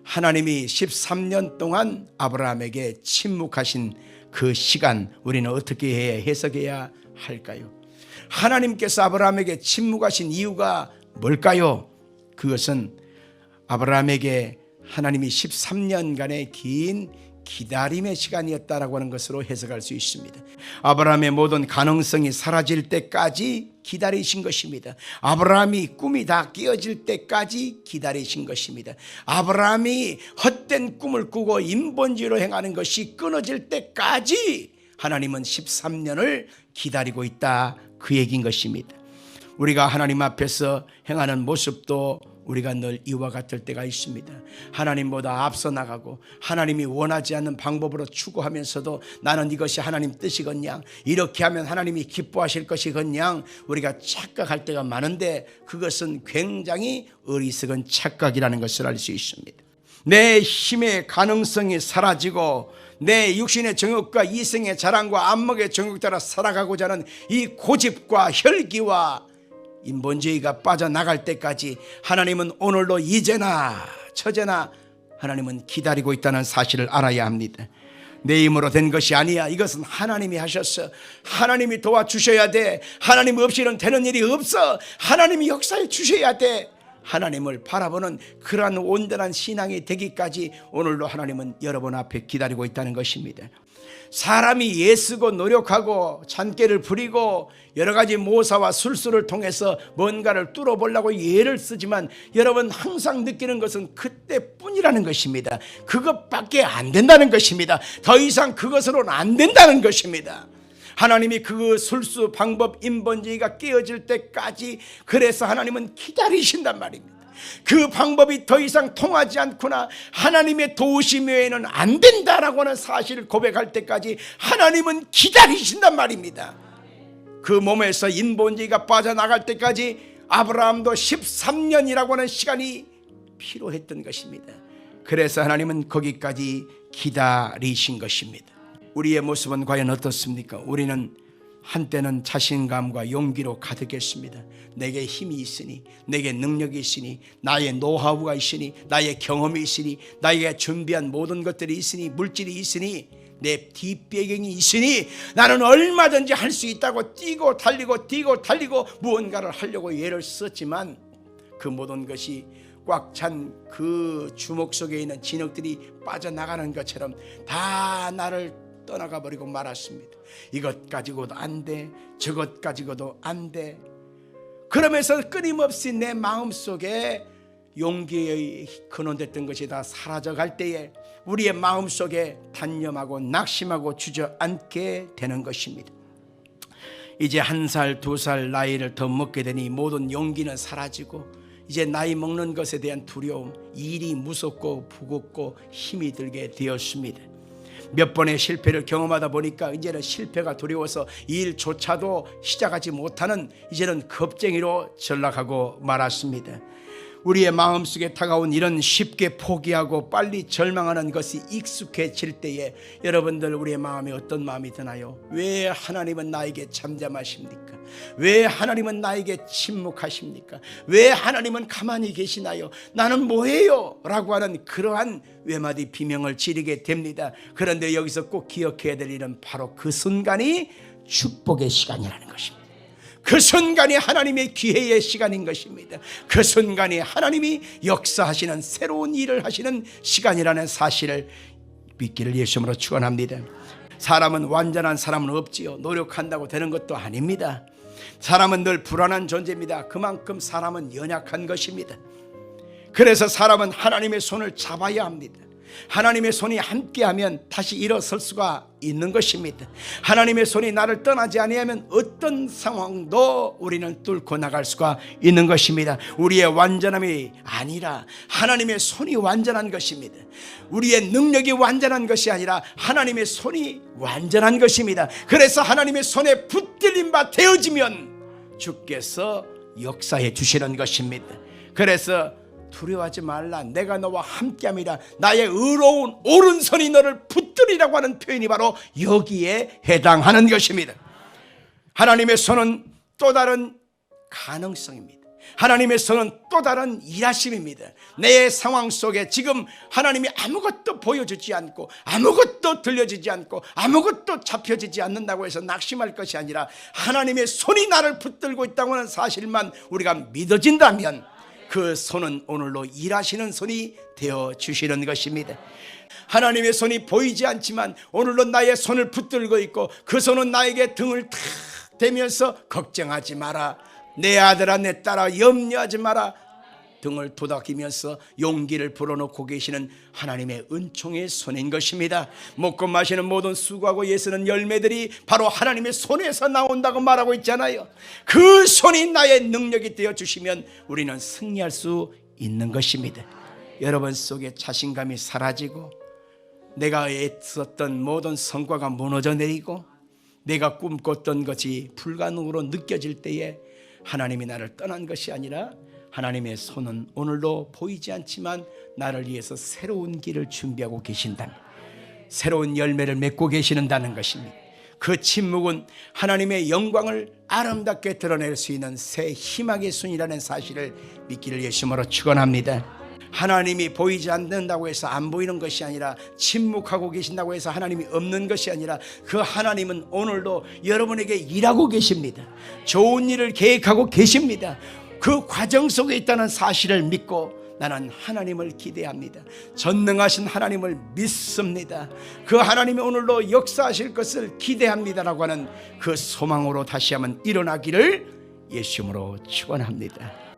하나님이 13년 동안 아브라함에게 침묵하신 그 시간, 우리는 어떻게 해석해야 할까요? 하나님께서 아브라함에게 침묵하신 이유가 뭘까요? 그것은 아브라함에게 하나님이 13년간의 긴 기다림의 시간이었다라고 하는 것으로 해석할 수 있습니다. 아브라함의 모든 가능성이 사라질 때까지 기다리신 것입니다. 아브라함이 꿈이 다 깨어질 때까지 기다리신 것입니다. 아브라함이 헛된 꿈을 꾸고 인본주의로 행하는 것이 끊어질 때까지 하나님은 13년을 기다리고 있다, 그 얘기인 것입니다. 우리가 하나님 앞에서 행하는 모습도 우리가 늘 이와 같을 때가 있습니다. 하나님보다 앞서 나가고 하나님이 원하지 않는 방법으로 추구하면서도 나는 이것이 하나님 뜻이건냥, 이렇게 하면 하나님이 기뻐하실 것이건냥 우리가 착각할 때가 많은데, 그것은 굉장히 어리석은 착각이라는 것을 알 수 있습니다. 내 힘의 가능성이 사라지고 내 육신의 정욕과 이성의 자랑과 안목의 정욕 따라 살아가고자 하는 이 고집과 혈기와 인본주의가 빠져나갈 때까지 하나님은 오늘도 이제나 처제나 하나님은 기다리고 있다는 사실을 알아야 합니다. 내 힘으로 된 것이 아니야. 이것은 하나님이 하셨어. 하나님이 도와주셔야 돼. 하나님 없이는 되는 일이 없어. 하나님이 역사해 주셔야 돼. 하나님을 바라보는 그러한 온전한 신앙이 되기까지 오늘도 하나님은 여러분 앞에 기다리고 있다는 것입니다. 사람이 애쓰고 노력하고 잔꾀를 부리고 여러 가지 모사와 술수를 통해서 뭔가를 뚫어보려고 예를 쓰지만 여러분 항상 느끼는 것은 그때뿐이라는 것입니다. 그것밖에 안 된다는 것입니다. 더 이상 그것으로는 안 된다는 것입니다. 하나님이 그 술수 방법 인본주의가 깨어질 때까지, 그래서 하나님은 기다리신단 말입니다. 그 방법이 더 이상 통하지 않구나, 하나님의 도우심 외에는 안 된다라고 하는 사실을 고백할 때까지 하나님은 기다리신단 말입니다. 그 몸에서 인본주의가 빠져나갈 때까지 아브라함도 13년이라고 하는 시간이 필요했던 것입니다. 그래서 하나님은 거기까지 기다리신 것입니다. 우리의 모습은 과연 어떻습니까? 우리는 한때는 자신감과 용기로 가득했습니다. 내게 힘이 있으니, 내게 능력이 있으니, 나의 노하우가 있으니, 나의 경험이 있으니, 나에게 준비한 모든 것들이 있으니, 물질이 있으니, 내 뒷배경이 있으니 나는 얼마든지 할 수 있다고 뛰고 달리고 무언가를 하려고 예를 썼지만, 그 모든 것이 꽉 찬 그 주먹 속에 있는 진흙들이 빠져나가는 것처럼 다 나를 떠나가 버리고 말았습니다. 이것 가지고도 안 돼, 저것 가지고도 안 돼. 그러면서 끊임없이 내 마음속에 용기의 근원됐던 것이 다 사라져갈 때에 우리의 마음속에 단념하고 낙심하고 주저앉게 되는 것입니다. 이제 1살, 2살 나이를 더 먹게 되니 모든 용기는 사라지고 이제 나이 먹는 것에 대한 두려움, 일이 무섭고 무겁고 힘이 들게 되었습니다. 몇 번의 실패를 경험하다 보니까 이제는 실패가 두려워서 일조차도 시작하지 못하는 이제는 겁쟁이로 전락하고 말았습니다. 우리의 마음속에 다가온 이런 쉽게 포기하고 빨리 절망하는 것이 익숙해질 때에 여러분들 우리의 마음에 어떤 마음이 드나요? 왜 하나님은 나에게 잠잠하십니까? 왜 하나님은 나에게 침묵하십니까? 왜 하나님은 가만히 계시나요? 나는 뭐예요? 라고 하는 그러한 외마디 비명을 지르게 됩니다. 그런데 여기서 꼭 기억해야 될 일은 바로 그 순간이 축복의 시간이라는 것입니다. 그 순간이 하나님의 기회의 시간인 것입니다. 그 순간이 하나님이 역사하시는 새로운 일을 하시는 시간이라는 사실을 믿기를 예수님으로 축원합니다. 사람은 완전한 사람은 없지요. 노력한다고 되는 것도 아닙니다. 사람은 늘 불안한 존재입니다. 그만큼 사람은 연약한 것입니다. 그래서 사람은 하나님의 손을 잡아야 합니다. 하나님의 손이 함께하면 다시 일어설 수가 있는 것입니다. 하나님의 손이 나를 떠나지 아니하면 어떤 상황도 우리는 뚫고 나갈 수가 있는 것입니다. 우리의 완전함이 아니라 하나님의 손이 완전한 것입니다. 우리의 능력이 완전한 것이 아니라 하나님의 손이 완전한 것입니다. 그래서 하나님의 손에 붙들린 바 되어지면 주께서 역사해 주시는 것입니다. 그래서 두려워하지 말라, 내가 너와 함께함이라, 나의 의로운 오른손이 너를 붙들이라고 하는 표현이 바로 여기에 해당하는 것입니다. 하나님의 손은 또 다른 가능성입니다. 하나님의 손은 또 다른 일하심입니다. 내 상황 속에 지금 하나님이 아무것도 보여주지 않고 아무것도 들려주지 않고 아무것도 잡혀지지 않는다고 해서 낙심할 것이 아니라 하나님의 손이 나를 붙들고 있다고 하는 사실만 우리가 믿어진다면 그 손은 오늘로 일하시는 손이 되어주시는 것입니다. 하나님의 손이 보이지 않지만 오늘로 나의 손을 붙들고 있고 그 손은 나에게 등을 탁 대면서 걱정하지 마라, 내 아들아 내 딸아 염려하지 마라, 등을 도닥이면서 용기를 불어넣고 계시는 하나님의 은총의 손인 것입니다. 먹고 마시는 모든 수고하고 예쓰는 열매들이 바로 하나님의 손에서 나온다고 말하고 있잖아요. 그 손이 나의 능력이 되어주시면 우리는 승리할 수 있는 것입니다. 여러분 속에 자신감이 사라지고 내가 애썼던 모든 성과가 무너져 내리고 내가 꿈꿨던 것이 불가능으로 느껴질 때에 하나님이 나를 떠난 것이 아니라 하나님의 손은 오늘도 보이지 않지만 나를 위해서 새로운 길을 준비하고 계신다는, 새로운 열매를 맺고 계시는다는 것입니다. 그 침묵은 하나님의 영광을 아름답게 드러낼 수 있는 새 희망의 순이라는 사실을 믿기를 예수님으로 축원합니다. 하나님이 보이지 않는다고 해서 안 보이는 것이 아니라 침묵하고 계신다고 해서 하나님이 없는 것이 아니라 그 하나님은 오늘도 여러분에게 일하고 계십니다. 좋은 일을 계획하고 계십니다. 그 과정 속에 있다는 사실을 믿고 나는 하나님을 기대합니다. 전능하신 하나님을 믿습니다. 그 하나님이 오늘도 역사하실 것을 기대합니다라고 하는 그 소망으로 다시 한번 일어나기를 예수님으로 축원합니다.